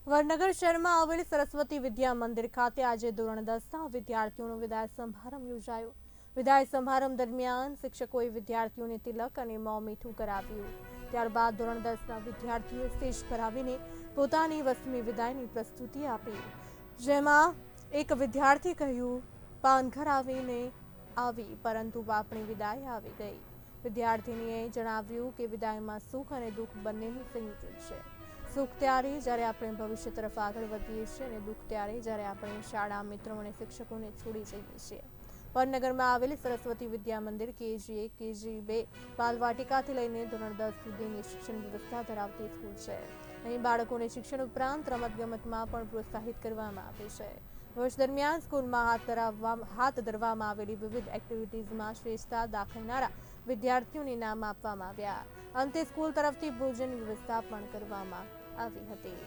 વડનગર શહેરમાં આવેલ સરસ્વતી વિદ્યા મંદિર ખાતે આજે ધોરણ 10ના વિદ્યાર્થીઓનો વિદાય સમારંભ યોજાયો। વિદાય સમારંભ દરમિયાન શિક્ષકોએ વિદ્યાર્થીઓને તિલક અને મોં મીઠું કરાવ્યું। ત્યારબાદ ધોરણ 10ના વિદ્યાર્થીઓએ સ્ટેજ પર આવીને પોતાની વસ્મી વિદાયની પ્રસ્તુતિ આપી, જેમાં એક વિદ્યાર્થી કહ્યું, પાનઘર આવીને આવી પરંતુ આપણી વિદાય આવી ગઈ। વિદ્યાર્થીનીએ જણાવ્યું કે વિદાયમાં સુખ અને દુઃખ બંનેનું સંયોજન છે। સુખ ત્યારે જ્યારે આપણે ભવિષ્ય તરફ આગળ વધીએ છીએ અને દુઃખ ત્યારે જ્યારે આપણે શાળા મિત્રો અને શિક્ષકોને છોડી જઈએ છીએ। વડનગરમાં આવેલી સરસ્વતી વિદ્યા મંદિર KG1 KG2 બાલવાટિકાથી લઈને ધોરણ 10 સુધીની શિક્ષણ વ્યવસ્થા ધરાવતી સ્કૂલ છે। અહીં બાળકોને શિક્ષણ ઉપરાંત રમતગમતમાં પણ પ્રોત્સાહિત કરવામાં આવે છે। વર્ષ દરમિયાન સ્કૂલમાં હાથ ધરવામાં આવેલી વિવિધ એક્ટિવિટીઝમાં શ્રેષ્ઠતા દાખવનારા વિદ્યાર્થીઓને ઇનામ આપવામાં આવ્યા। અંતે સ્કૂલ તરફથી ભોજનની વ્યવસ્થા પણ કરવામાં આવી હતી।